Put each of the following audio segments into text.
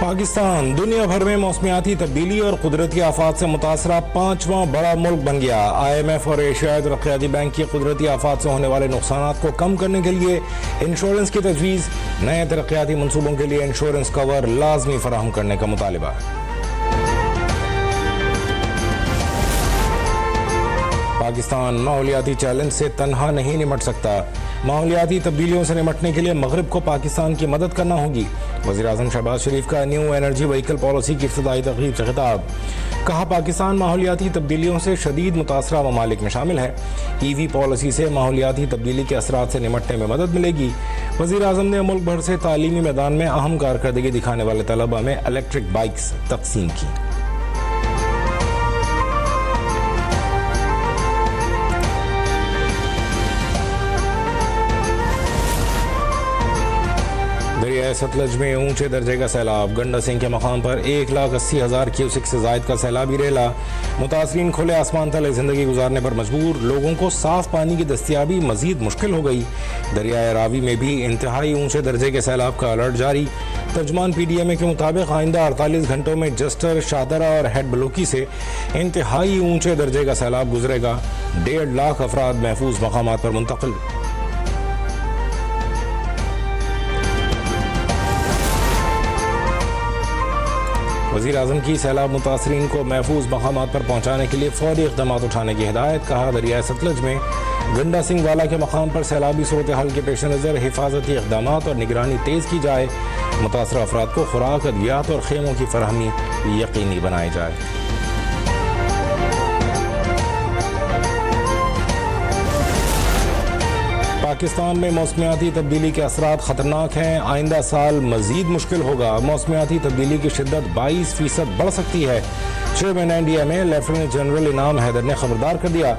पाकिस्तान दुनिया भर में मौसमियाती तब्दीली और कुदरती आफात से मुतासरा 5वां बड़ा मुल्क बन गया। IMF और एशियाई तरक्याती बैंक की कुदरती आफात से होने वाले नुकसानात को कम करने के लिए इंश्योरेंस की तजवीज़, नए तरक्याती मनसूबों के लिए इंश्योरेंस कवर लाजमी फराहम करने का मुतालिबा। पाकिस्तान माहौलियाती चैलेंज से तन्हा नहीं निमट सकता। माहौलियाती तब्दीलियों से निमटने के लिए मगरब को पाकिस्तान की मदद करना होगी। वज़ीर-ए-आज़म शहबाज शरीफ का न्यू एनर्जी व्हीकल पॉलिसी की इब्तिदाई तकरीब से खिताब। कहा, पाकिस्तान माहौलियाती तब्दीलियों से शदीद मुतासरा ममालिक में शामिल है। EV पॉलिसी से माहौलियाती तब्दीली के असरात से निमटने में मदद मिलेगी। वज़ीर-ए-आज़म ने मुल्क भर से तालीमी मैदान में अहम कारकर्दगी दिखाने वाले तलबा में इलेक्ट्रिक बाइक्स तकसीम की। दरिया सतलज में ऊंचे दर्जे का सैलाब। गंडा सिंह के मकाम पर 1,80,000 क्यूसिक से जायद का सैलाबी रेला। मुतासरीन खुले आसमान तले ज़िंदगी गुजारने पर मजबूर। लोगों को साफ पानी की दस्तियाबी मजीद मुश्किल हो गई। दरियाए रावी में भी इंतहाई ऊंचे दर्जे के सैलाब का अलर्ट जारी। तर्जमान PDMA के मुताबिक आइंदा 48 घंटों में जस्टर, शादरा और हेड बलूकी से इंतहाई ऊंचे दर्जे का सैलाब गुजरेगा। 1.5 लाख अफराद महफूज मकामात पर मुंतकिल। वज़ीर-ए-आज़म की सैलाब मुतासरीन को महफूज मकामात पर पहुँचाने के लिए फौरी इक़दाम उठाने की हिदायत। कहा, दरिया सतलज में गंडा सिंह वाला के मकाम पर सैलाबी सूरत हाल के पेश नज़र हिफाजती इक़दाम और निगरानी तेज़ की जाए। मुतासरा अफराद को खुराक, अद्वियात और खेमों की फरहमी यकीनी बनाई जाए। पाकिस्तान में मौसमियाती तब्दीली के असरात ख़तरनाक हैं। आइंदा साल मज़ीद मुश्किल होगा। मौसमियाती तब्दीली की शिद्दत 22% बढ़ सकती है। चेयरमैन NDMA लेफ्टिनेंट जनरल इनाम हैदर ने खबरदार कर दिया।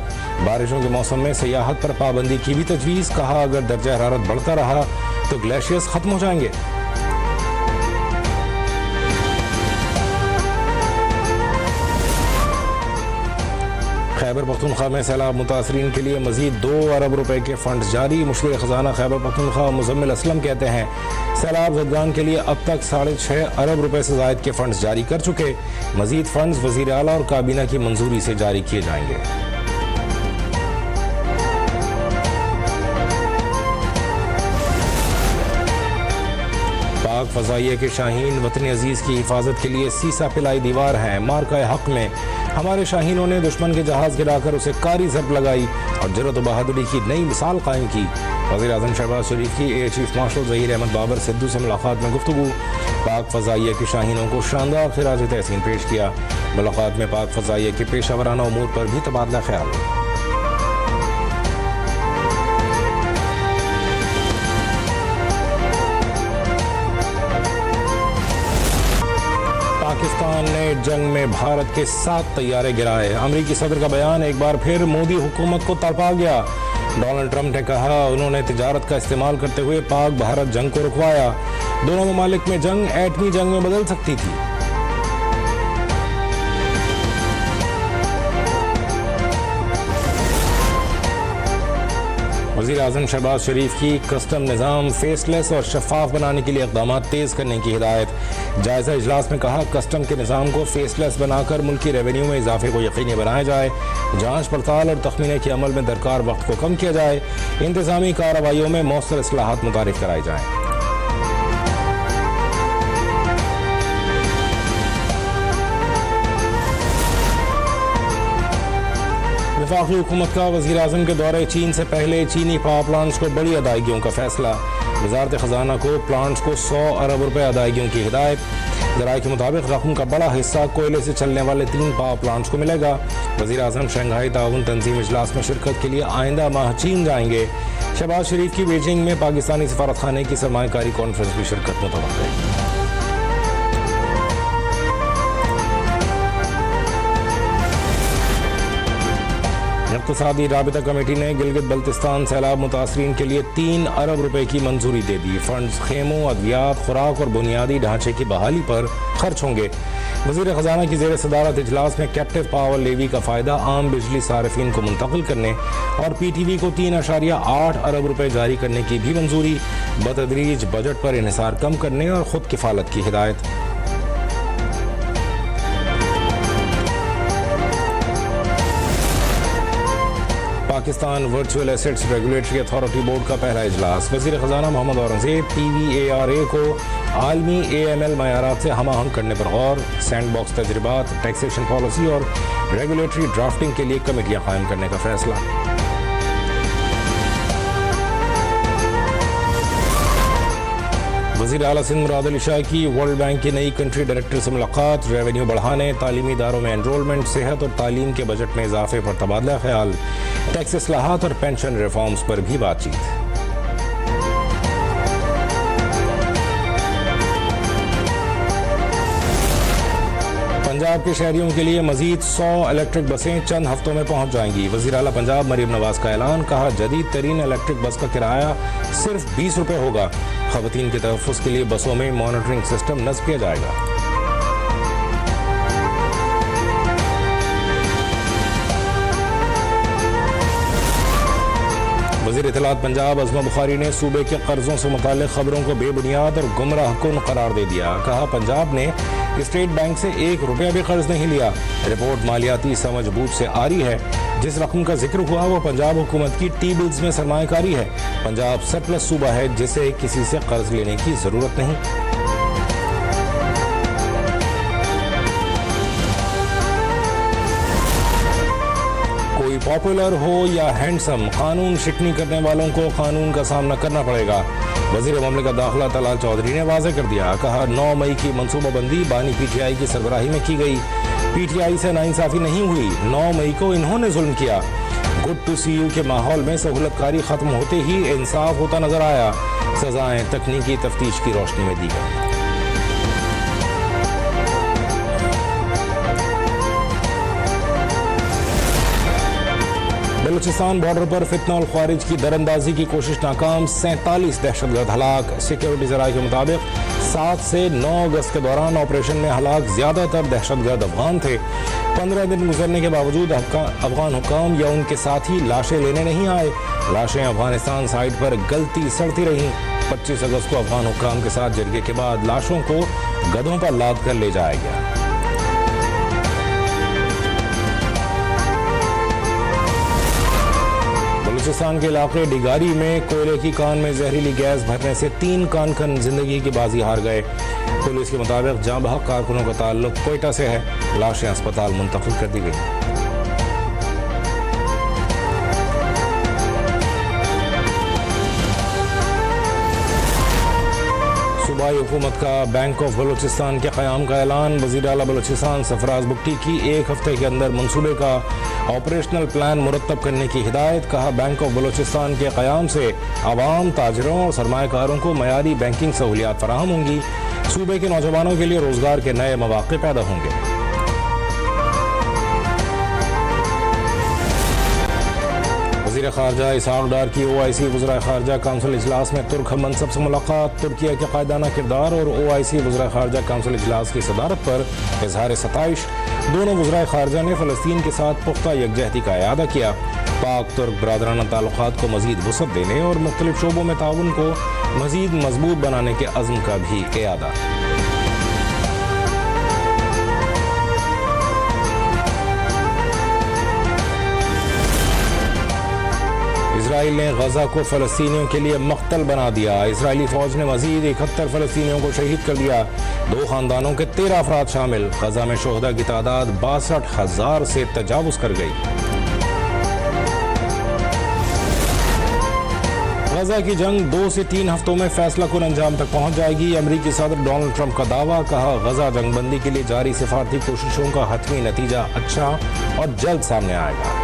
बारिशों के मौसम में सियाहत पर पाबंदी की भी तजवीज़। कहा, अगर दर्जा हरारत बढ़ता रहा तो ग्लेशियर्स ख़त्म हो जाएंगे। खैबर पख्तूनख्वा में सैलाब मुतासरीन के लिए मजीद 2 अरब रुपए के फंड्स जारी। मुशीर खजाना खैबर पख्तूनख्वा मुजम्मिल असलम कहते हैं, सैलाब ज़दगान के लिए अब तक 6.5 अरब रुपए से ज़ायद के फंड्स जारी कर चुके। मजीद फंड्स वज़ीर आला और काबीना की मंजूरी से जारी किए जाएंगे। पाक फ़ज़ाइया के शाहीन वतन अजीज़ की हिफाजत के लिए सीसा पिलाई दीवार हैं। मार्का हक में हमारे शाहीनों ने दुश्मन के जहाज़ गिराकर उसे कारी ज़रब लगाई और जुर्रत व बहादुरी की नई मिसाल कायम की। वज़ीर-ए-आज़म शहबाज शरीफ की air chief marshal Zaheer Ahmed Babar Sidhu से मुलाकात में गुफ्तगू। पाक फ़ज़ाइया के शाहीनों को शानदार खिराज तहसीन पेश किया। मुलाकात में पाक फ़ज़ाइया के पेशा वराना उमूर पर भी तबादला ख्याल। पाकिस्तान ने जंग में भारत के 7 तैयारे गिराए। अमरीकी सदर का बयान एक बार फिर मोदी हुकूमत को तड़पा गया। डोनाल्ड ट्रंप ने कहा, उन्होंने तिजारत का इस्तेमाल करते हुए पाक भारत जंग को रुकवाया। दोनों ममालिक में जंग एटमी जंग में बदल सकती थी। वज़ीर-ए-आज़म शहबाज शरीफ की कस्टम निज़ाम फेसलेस और शफाफ बनाने के लिए इक़दाम तेज़ करने की हिदायत। जायज़ा इजलास में कहा, कस्टम के निज़ाम को फेसलेस बनाकर मुल्की रेवेन्यू में इजाफे को यकीनी बनाया जाए। जाँच पड़ताल और तखमीने के अमल में दरकार वक्त को कम किया जाए। इंतज़ामी कार्रवाइयों में मौसर इस्लाहात मुतारिफ कराई जाएँ। वफाकी हुकूमत का वज़ीर-ए-आज़म के दौरे चीन से पहले चीनी पावर प्लांट्स को बड़ी अदायगियों का फैसला। वज़ारत ख़जाना को प्लांट्स को 100 अरब रुपए अदायगियों की हिदायत। ज़राए के मुताबिक रकम का बड़ा हिस्सा कोयले से चलने वाले 3 पावर प्लांट्स को मिलेगा। वज़ीर-ए-आज़म शंघाई ताउन तंजीम इजलास में शिरकत के लिए आइंदा माह चीन जाएंगे। शहबाज शरीफ की बीजिंग में पाकिस्तानी सफारत खाने की सरमायाकारी कॉन्फ्रेंस में शिरकत मुतवक्किल। इक़्तिसादी राबिता कमेटी ने गिलगित बल्तिस्तान सैलाब मुतासरीन के लिए 3 अरब रुपए की मंजूरी दे दी। फंड्स खेमों, अद्वियात, खुराक और बुनियादी ढांचे की बहाली पर खर्च होंगे। वज़ीर ख़जाना की ज़ेर सदारत इजलास में कैप्टिव पावर लेवी का फ़ायदा आम बिजली सार्फिन को मुंतकिल करने और PTV को 3.8 अरब रुपए जारी करने की भी मंजूरी। बतदरीज बजट पर इन्हिसार कम करने और खुद किफ़ालत की हिदायत। Pakistan virtual assets regulatory authority board का पहला इजलास। वज़ीर ख़जाना मोहम्मद औरंगज़ेब PVARA को आलमी AML मयारात से हम आहंग करने पर गौर। सैंड बॉक्स तजर्बात, टैक्सेशन पॉलिसी और रेगुलेटरी ड्राफ्टिंग के लिए कमेटियाँ कायम करने का फैसला। वज़ीर आला सिंध मुराद अली शाह की वर्ल्ड बैंक की नई कंट्री डायरेक्टर से मुलाकात। रेवेन्यू बढ़ाने, तालीमी इदारों में एनरोलमेंट, सेहत और तालीम के बजट में इजाफे पर तबादला ख्याल। टैक्स इस्लाहात और पेंशन रिफॉर्म्स पर भी बातचीत। पंजाब के शहरियों के लिए मजीद 100 इलेक्ट्रिक बसें चंद हफ्तों में पहुंच जाएंगी। वज़ीर आला पंजाब मरीम नवाज का ऐलान। कहा, जदीद तरीन इलेक्ट्रिक बस का किराया सिर्फ 20 रुपये होगा। ख़वातीन के तहफ़्फ़ुज़ के लिए बसों में मॉनिटरिंग सिस्टम नस्ब किया जाएगा। वज़ीर इत्तलात पंजाब अज़मा बुखारी ने सूबे के कर्ज़ों से मुताल्लिक़ ख़बरों को बेबुनियाद और गुमराह कुन करार दे दिया। कहा, पंजाब ने स्टेट बैंक से 1 रुपया भी कर्ज नहीं लिया। रिपोर्ट मालियाती समझ बूझ से आ रही है। जिस रकम का जिक्र हुआ वो पंजाब हुकूमत की टी बिल्स में सरमायाकारी है। पंजाब सरप्लस सूबा है जिसे किसी से कर्ज लेने की ज़रूरत नहीं। कोई पॉपुलर हो या हैंडसम, कानून शिकनी करने वालों को कानून का सामना करना पड़ेगा। वज़ीर ममलिकत दाखिला तलाल चौधरी ने वाज़ेह कर दिया। कहा, 9 मई की मनसूबाबंदी बानी PTI की सरबराही में की गई। PTI से नाइंसाफ़ी नहीं हुई। 9 मई को इन्होंने जुल्म किया। गुड टू सी यू के माहौल में सहूलतकारी ख़त्म होते ही इंसाफ होता नजर आया। सज़ाएँ तकनीकी तफ्तीश की रोशनी में दी गई। बलूचिस्तान बॉर्डर पर फितना और ख्वारिज की दरअंदाजी की कोशिश नाकाम। 47 दहशतगर्द हलाक। सिक्योरिटी ज़राए के मुताबिक 7 से 9 अगस्त के दौरान ऑपरेशन में हलाक ज़्यादातर दहशतगर्द अफगान थे। 15 दिन गुजरने के बावजूद अफगान हुक्काम या उनके साथी लाशें लेने नहीं आए। लाशें अफगानिस्तान साइड पर गलती सड़ती रहीं। 25 अगस्त को अफगान हुक्काम के साथ जरगे के बाद लाशों को गधों पर लाद कर ले जाया गया। बलूचिस्तान के इलाके डिगारी में कोयले की कान में जहरीली गैस भरने से 3 कानखन जिंदगी की बाजी हार गए। पुलिस के मुताबिक जाँ बहक कारकुनों का ताल्लुक कोयटा से है। लाशें अस्पताल मुंतकिल कर दी गई। सूबाई हुकूमत का बैंक ऑफ बलूचिस्तान के क़याम का ऐलान। वज़ीर आला बलूचिस्तान सरफराज बुट्टी की 1 हफ्ते के अंदर मनसूबे का ऑपरेशनल प्लान मुरतब करने की हिदायत। कहा, बैंक ऑफ बलूचिस्तान के क़याम से आवाम, ताजरों और सरमायाकारों को मयारी बैंकिंग सहूलियात फराहम होंगी। सूबे के नौजवानों के लिए रोज़गार के नए मौक़े पैदा होंगे। वज़ीर ख़ारजा इसहाक़ डार की OIC वज़राए ख़ारजा काउंसिल इजलास में तुर्क मनसब से मुलाकात। तुर्किया के कायदाना किरदार और OIC वज़राए ख़ारजा काउंसिल इजलास की सदारत पर इजहार सताइश। दोनों वज़राए ख़ारजा ने फ़लस्तीन के साथ पुख्ता यकजहती का इआदा किया। पाक तुर्क बरादराना ताल्लुक़ात को मज़ीद वुसअत देने और मुख्तलिफ शोबों में ताउन को मज़ीद मजबूत बनाने के अज़्म का भी इआदा। इसराइल ने गजा को फ़लस्तीनियों के लिए मक़तल बना दिया। इसराइली फ़ौज ने मज़ीद 71 फ़लस्तीनियों को शहीद कर दिया। 2 ख़ानदानों के 13 अफराद शामिल। गजा में शोहदा की तादाद 62,000 से तजावुज़ कर गई। गजा की जंग 2 से 3 हफ्तों में फैसला कुन अंजाम तक पहुंच जाएगी। अमरीकी सदर डोनाल्ड ट्रंप का दावा। कहा, गजा जंगबंदी के लिए जारी सिफारती कोशिशों का हतमी नतीजा अच्छा और जल्द सामने आएगा।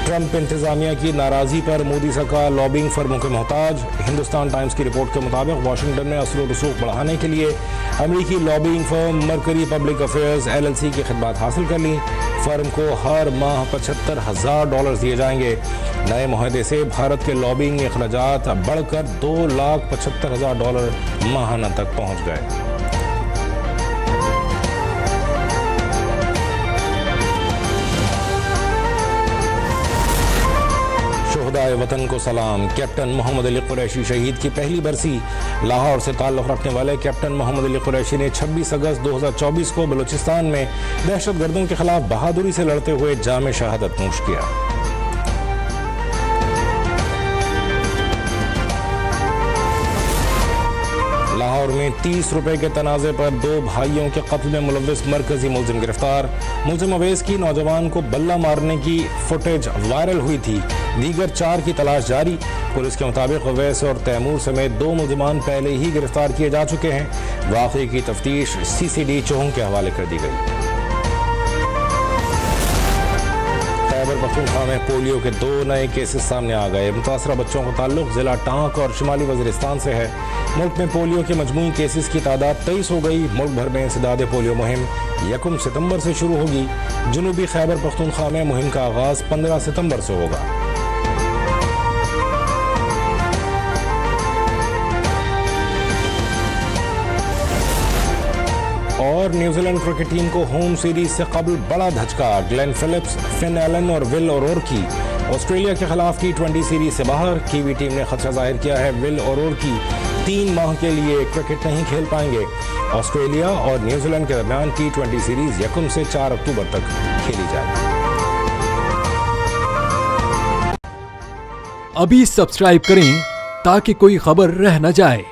ट्रंप इंतजामिया की नाराज़गी पर मोदी सरकार लॉबिंग फर्मों के मोहताज। हिंदुस्तान टाइम्स की रिपोर्ट के मुताबिक वाशिंगटन ने असर रसूख बढ़ाने के लिए अमरीकी lobbying firm mercury public affairs LLC की खिदमत हासिल कर ली। फर्म को हर माह $75,000 दिए जाएंगे। नए मुआहदे से भारत के लॉबिंग अखराजात बढ़कर $2,75,000 माहाना तक पहुँच गए। خدائے وطن کو سلام۔ کیپٹن محمد علی قریشی شہید کی پہلی برسی۔ لاہور سے تعلق رکھنے والے کیپٹن محمد علی قریشی نے 26 اگست 2024 کو بلوچستان میں دہشت گردوں کے خلاف بہادری سے لڑتے ہوئے جام شہادت نوش کیا۔ لاہور میں 30 روپے کے تنازع پر 2 بھائیوں کے قتل میں ملوث مرکزی ملزم گرفتار۔ ملزم اویس کی نوجوان کو بلہ مارنے کی فوٹیج وائرل ہوئی تھی، دیگر 4 کی تلاش جاری۔ پولیس کے مطابق اویس اور تیمور سمیت 2 ملزمان پہلے ہی گرفتار کیے جا چکے ہیں۔ واقعے کی تفتیش CCD چوہوں کے حوالے کر دی گئی۔ خیبر پختونخوا میں پولیو کے 2 نئے کیسز سامنے آ گئے۔ متاثرہ بچوں کا تعلق ضلع ٹانک اور شمالی وزیرستان سے ہے۔ ملک میں پولیو کے مجموعی کیسز کی تعداد 23 ہو گئی۔ ملک بھر میں انسداد پولیو مہم 1 ستمبر سے شروع ہوگی۔ جنوبی خیبر پختونخوا میں مہم کا آغاز 15 ستمبر سے ہوگا۔ اور نیوزی لینڈ کرکٹ ٹیم کو ہوم سیریز سے قبل بڑا دھچکا۔ گلین فلپس، فن ایلن اور ول اورورکی آسٹریلیا کے خلاف T20 سیریز سے باہر۔ کیوی ٹیم نے خدشہ ظاہر کیا ہے ول اورورکی 3 ماہ کے لیے کرکٹ نہیں کھیل پائیں گے۔ آسٹریلیا اور نیوزی لینڈ کے درمیان T20 سیریز 1 سے 4 اکتوبر تک کھیلی جائے گی۔ ابھی سبسکرائب کریں تاکہ کوئی خبر رہ نہ جائے۔